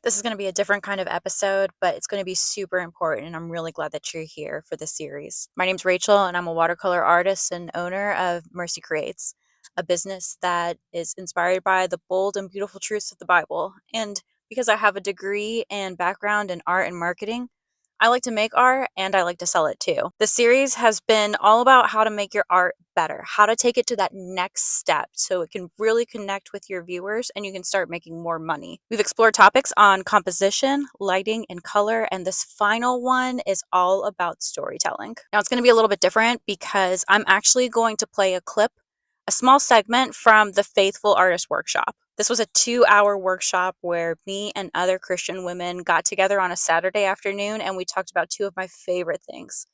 This is going to be a different kind of episode, but it's going to be super important, and I'm really glad that you're here for this series. My name's Rachel, and I'm a watercolor artist and owner of Mercy Creates, a business that is inspired by the bold and beautiful truths of the Bible. And because I have a degree and background in art and marketing, I like to make art and I like to sell it too. The series has been all about how to make your art better, how to take it to that next step so it can really connect with your viewers and you can start making more money. We've explored topics on composition, lighting, and color, and this final one is all about storytelling. Now, it's going to be a little bit different because I'm actually going to play a clip, a small segment from the Faithful Artist Workshop. This was a 2-hour workshop where me and other Christian women got together on a Saturday afternoon and we talked about two of my favorite things: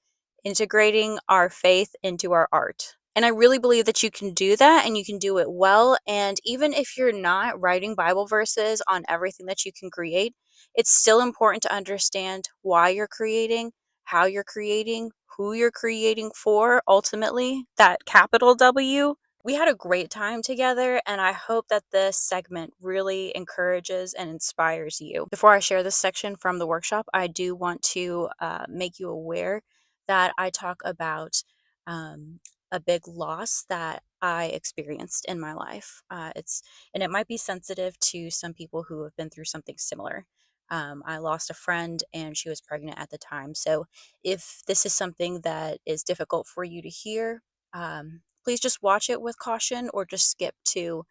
integrating our faith into our art. And I really believe that you can do that and you can do it well. And even if you're not writing Bible verses on everything that you can create, it's still important to understand why you're creating, how you're creating, who you're creating for, ultimately, that capital W. We had a great time together, and I hope that this segment really encourages and inspires you. Before I share this section from the workshop, I do want to make you aware that I talk about a big loss that I experienced in my life. And it might be sensitive to some people who have been through something similar. I lost a friend, and she was pregnant at the time. So if this is something that is difficult for you to hear, please just watch it with caution or just skip to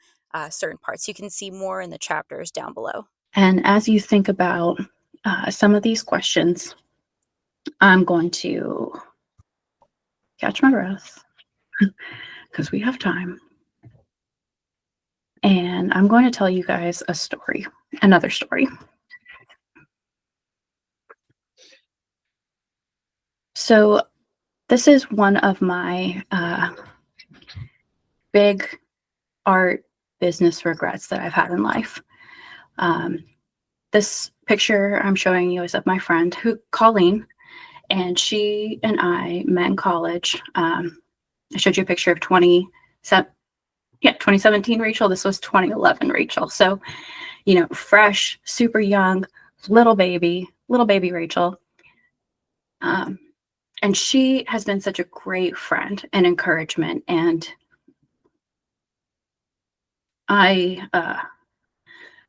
certain parts. You can see more in the chapters down below. And as you think about some of these questions, I'm going to catch my breath because we have time. And I'm going to tell you guys a story, another story. So this is one of my big art business regrets that I've had in life. This picture I'm showing you is of my friend Colleen, and she and I met in college. I showed you a picture of 2017 Rachel. This was 2011 Rachel. So, fresh, super young, little baby Rachel. And she has been such a great friend and encouragement. And I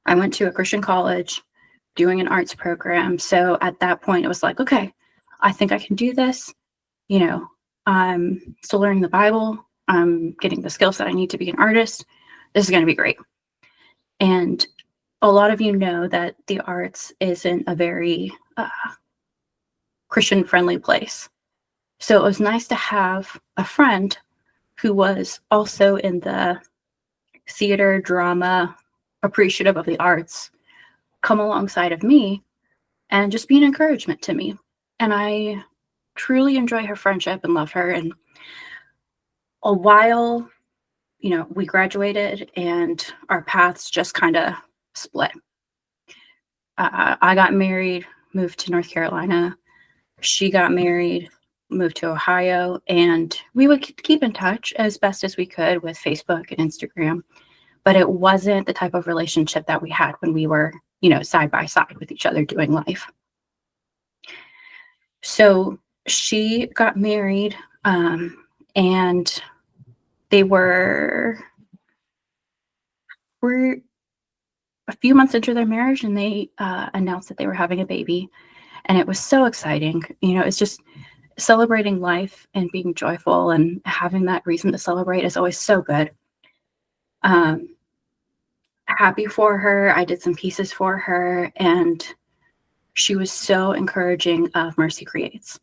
went to a Christian college doing an arts program. So at that point, it was like, okay, I think I can do this. I'm still learning the Bible. I'm getting the skills that I need to be an artist. This is going to be great. And a lot of you know that the arts isn't a very Christian-friendly place. So it was nice to have a friend who was also in the theater, drama, appreciative of the arts, come alongside of me and just be an encouragement to me. And I truly enjoy her friendship and love her. And a while, we graduated and our paths just kind of split. I got married, moved to North Carolina. She got married, moved to Ohio, and we would keep in touch as best as we could with Facebook and Instagram. But it wasn't the type of relationship that we had when we were, side by side with each other doing life. So she got married, and they were a few months into their marriage, and they announced that they were having a baby. And it was so exciting. It's just celebrating life and being joyful, and having that reason to celebrate is always so good. Happy for her. I did some pieces for her, and she was so encouraging of Mercy Creates.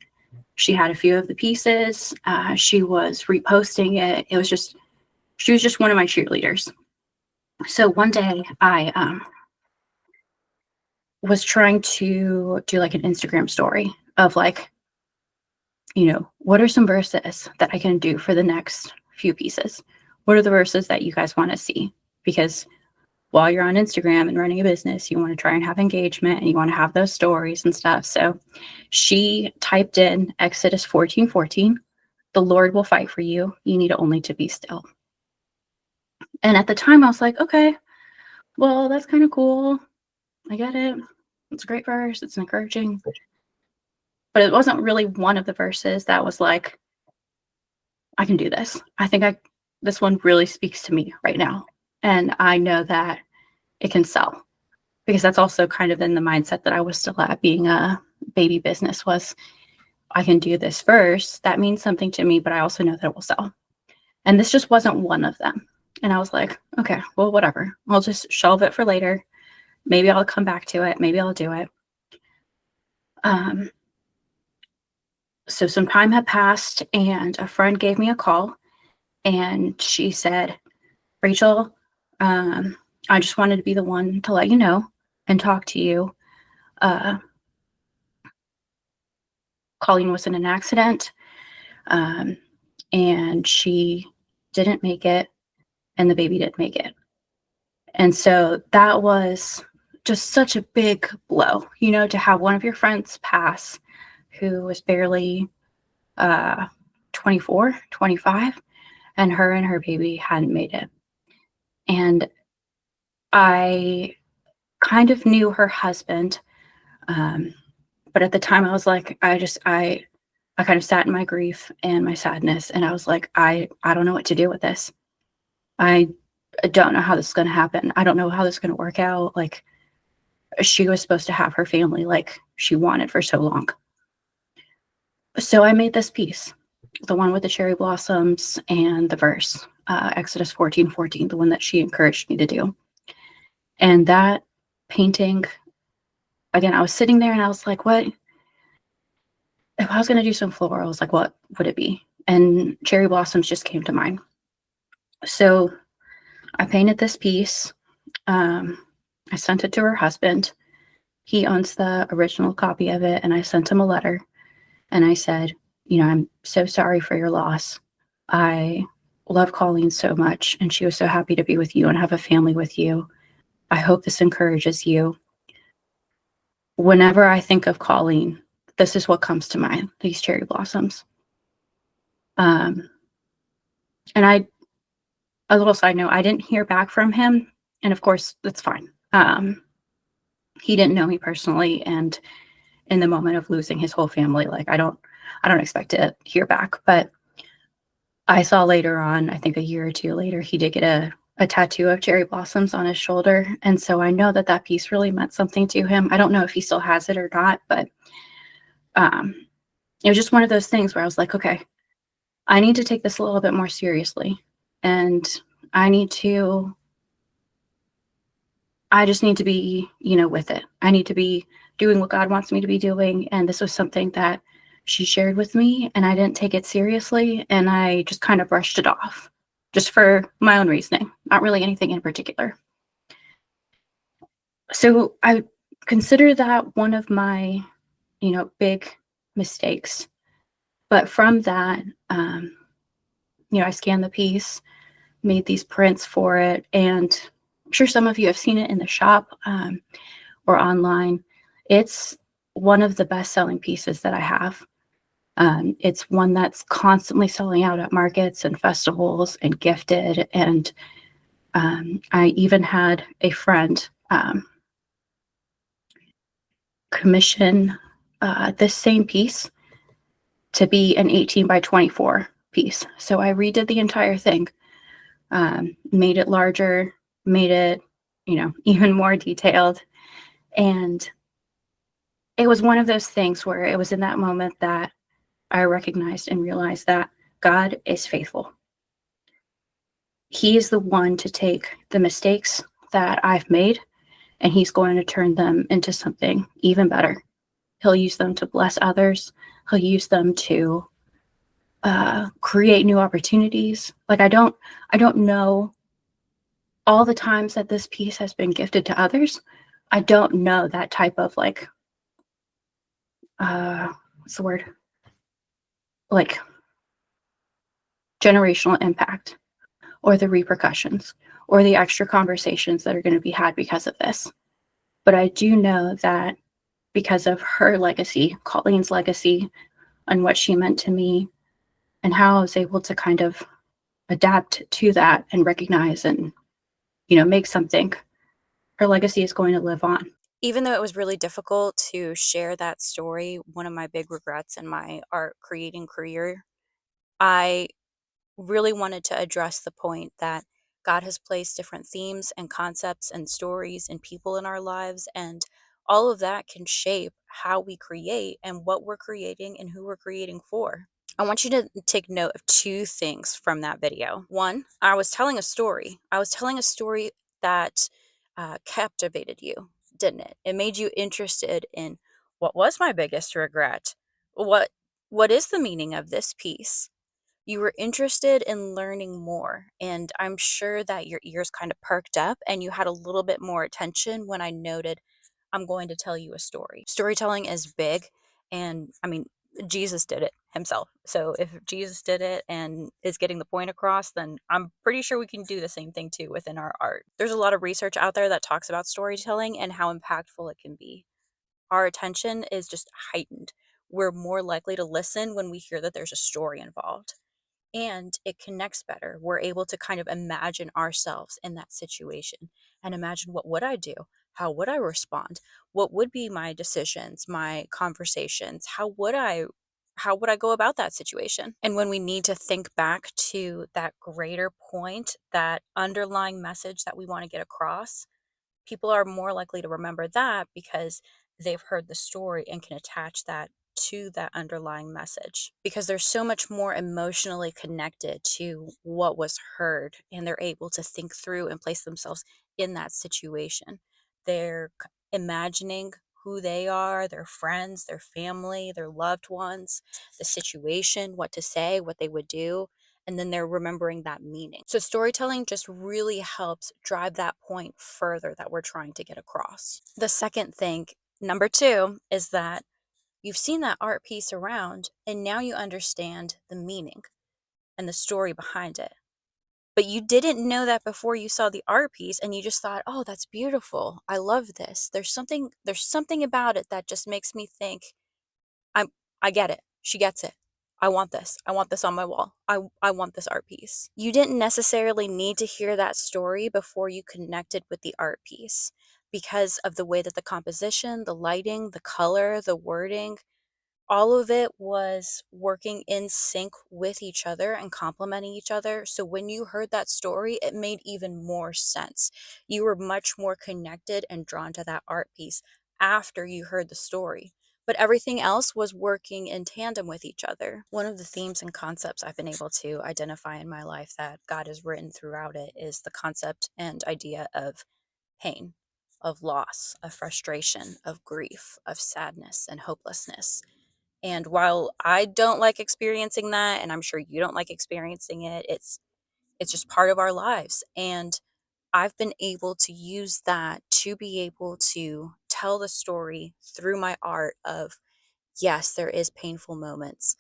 She had a few of the pieces. She was reposting it. She was just one of my cheerleaders. So one day I was trying to do like an Instagram story of like, what are some verses that I can do for the next few pieces? What are the verses that you guys want to see? Because while you're on Instagram and running a business, you want to try and have engagement and you want to have those stories and stuff. So she typed in Exodus 14:14, the Lord will fight for you. You need only to be still. And at the time I was like, okay, well, that's kind of cool. I get it. It's a great verse. It's encouraging. But it wasn't really one of the verses that was like, I can do this. This one really speaks to me right now. And I know that it can sell, because that's also kind of in the mindset that I was still at, being a baby business, was I can do this verse. That means something to me, but I also know that it will sell. And this just wasn't one of them. And I was like, okay, well, whatever. I'll just shelve it for later. Maybe I'll come back to it. Maybe I'll do it. So some time had passed, and a friend gave me a call, and she said, Rachel, I just wanted to be the one to let you know and talk to you. Uh, Colleen was in an accident, um, and she didn't make it, and the baby didn't make it. And so that was just such a big blow, to have one of your friends pass, who was barely 24, 25, and her baby hadn't made it. And I kind of knew her husband, but at the time I was like, I kind of sat in my grief and my sadness, and I was like, I don't know what to do with this. I don't know how this is going to happen. I don't know how this is going to work out. Like, she was supposed to have her family like she wanted for so long. So I made this piece, the one with the cherry blossoms and the verse, Exodus 14:14, the one that she encouraged me to do. And that painting, again, I was sitting there and I was like, what? If I was going to do some florals, like, what would it be? And cherry blossoms just came to mind. So I painted this piece. I sent it to her husband. He owns the original copy of it, and I sent him a letter. And I said, I'm so sorry for your loss. I love Colleen so much, and she was so happy to be with you and have a family with you. I hope this encourages you. Whenever I think of Colleen, this is what comes to mind, these cherry blossoms. And a little side note, I didn't hear back from him. And of course, that's fine. He didn't know me personally. And in the moment of losing his whole family, like, I don't expect to hear back. But I saw later on, I think a year or two later, he did get a tattoo of cherry blossoms on his shoulder. And so I know that piece really meant something to him. I don't know if he still has it or not, but it was just one of those things where I was like, okay, I need to take this a little bit more seriously. And I just need to be, with it. I need to be doing what God wants me to be doing. And this was something that she shared with me, and I didn't take it seriously. And I just kind of brushed it off, just for my own reasoning, not really anything in particular. So I consider that one of my, big mistakes. But from that, I scanned the piece, made these prints for it, and I'm sure some of you have seen it in the shop or online. It's one of the best-selling pieces that I have. It's one that's constantly selling out at markets and festivals and gifted. And I even had a friend commission this same piece to be an 18 by 24 piece. So I redid the entire thing, made it larger, made it, even more detailed. And it was one of those things where it was in that moment that I recognized and realized that God is faithful. He is the one to take the mistakes that I've made, and he's going to turn them into something even better. He'll use them to bless others. He'll use them to create new opportunities. Like, I don't know all the times that this piece has been gifted to others. I don't know that type of what's the word? Like, generational impact, or the repercussions, or the extra conversations that are going to be had because of this. But I do know that because of her legacy, Colleen's legacy, and what she meant to me, and how I was able to kind of adapt to that and recognize and, make something, her legacy is going to live on. Even though it was really difficult to share that story, one of my big regrets in my art creating career, I really wanted to address the point that God has placed different themes and concepts and stories and people in our lives, and all of that can shape how we create and what we're creating and who we're creating for. I want you to take note of two things from that video. One, I was telling a story. I was telling a story that captivated you, didn't it? It made you interested in what was my biggest regret? What what is the meaning of this piece? You were interested in learning more, and I'm sure that your ears kind of perked up and you had a little bit more attention when I noted, I'm going to tell you a story. Storytelling is big, and I mean, Jesus did it himself. So if Jesus did it and is getting the point across, then I'm pretty sure we can do the same thing too within our art. There's a lot of research out there that talks about storytelling and how impactful it can be. Our attention is just heightened. We're more likely to listen when we hear that there's a story involved, and it connects better. We're able to kind of imagine ourselves in that situation and imagine, what would I do? How would I respond? What would be my decisions, my conversations? How would I go about that situation? And when we need to think back to that greater point, that underlying message that we want to get across, people are more likely to remember that because they've heard the story and can attach that to that underlying message, because they're so much more emotionally connected to what was heard, and they're able to think through and place themselves in that situation. They're imagining who they are, their friends, their family, their loved ones, the situation, what to say, what they would do, and then they're remembering that meaning. So storytelling just really helps drive that point further that we're trying to get across. The second thing, number two, is that you've seen that art piece around and now you understand the meaning and the story behind it. But you didn't know that before you saw the art piece, and you just thought, "Oh, that's beautiful. I love this. There's something about it that just makes me think I'm I get it. She gets it. I want this. I want this on my wall. I want this art piece." You didn't necessarily need to hear that story before you connected with the art piece, because of the way that the composition, the lighting, the color, the wording, all of it was working in sync with each other and complementing each other. So when you heard that story, it made even more sense. You were much more connected and drawn to that art piece after you heard the story. But everything else was working in tandem with each other. One of the themes and concepts I've been able to identify in my life that God has written throughout it is the concept and idea of pain, of loss, of frustration, of grief, of sadness, and hopelessness. And while I don't like experiencing that, and I'm sure you don't like experiencing it, it's just part of our lives. And I've been able to use that to be able to tell the story through my art of, yes, there is painful moments,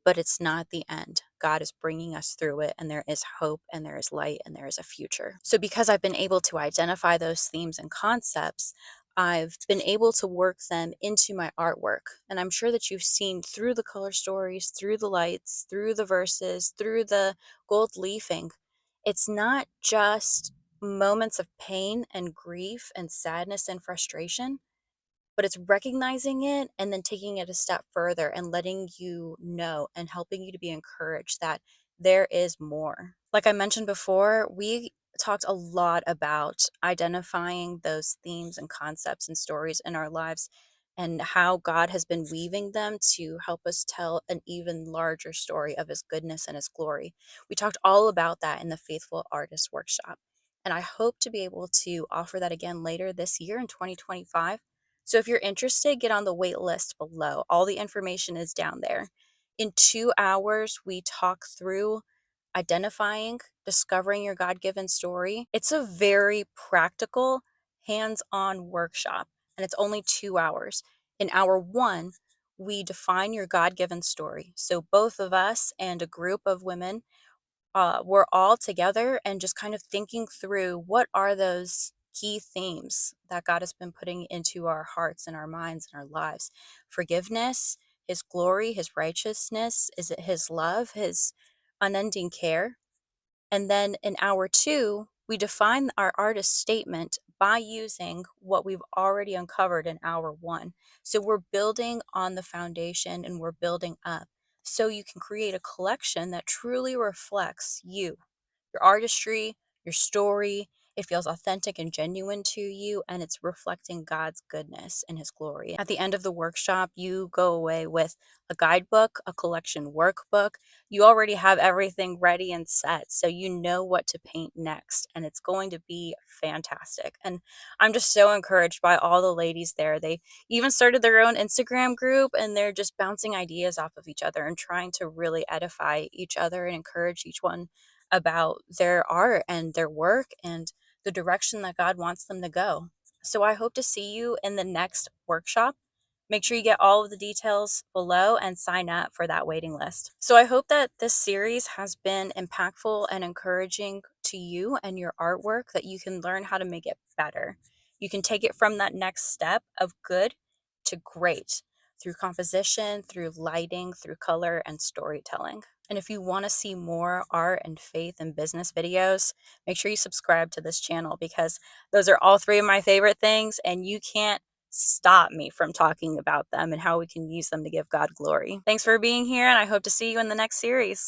but it's not the end. God is bringing us through it, and there is hope, and there is light, and there is a future. So, because I've been able to identify those themes and concepts, I've been able to work them into my artwork. And I'm sure that you've seen through the color stories, through the lights, through the verses, through the gold leafing, it's not just moments of pain and grief and sadness and frustration, but it's recognizing it and then taking it a step further and letting you know and helping you to be encouraged that there is more. Like I mentioned before, we talked a lot about identifying those themes and concepts and stories in our lives and how God has been weaving them to help us tell an even larger story of his goodness and his glory. We talked all about that in the Faithful Artist Workshop. And I hope to be able to offer that again later this year in 2025. So if you're interested, get on the wait list below. All the information is down there. In 2 hours, we talk through identifying, discovering your God given story. It's a very practical, hands on workshop, and it's only 2 hours. In hour one, we define your God given story. So both of us and a group of women, we're all together and just kind of thinking through what are those key themes that God has been putting into our hearts and our minds and our lives. Forgiveness, his glory, his righteousness, is it his love, his unending care? And then in hour two, we define our artist statement by using what we've already uncovered in hour one. So we're building on the foundation and we're building up. So you can create a collection that truly reflects you, your artistry, your story. It feels authentic and genuine to you, and it's reflecting God's goodness and His glory. At the end of the workshop, you go away with a guidebook, a collection workbook. You already have everything ready and set, so you know what to paint next, and it's going to be fantastic. And I'm just so encouraged by all the ladies there. They even started their own Instagram group, and they're just bouncing ideas off of each other and trying to really edify each other and encourage each one about their art and their work and the direction that God wants them to go. So I hope to see you in the next workshop. Make sure you get all of the details below and sign up for that waiting list. So I hope that this series has been impactful and encouraging to you and your artwork, that you can learn how to make it better. You can take it from that next step of good to great through composition, through lighting, through color, and storytelling. And if you want to see more art and faith and business videos, make sure you subscribe to this channel, because those are all three of my favorite things, and you can't stop me from talking about them and how we can use them to give God glory. Thanks for being here, and I hope to see you in the next series.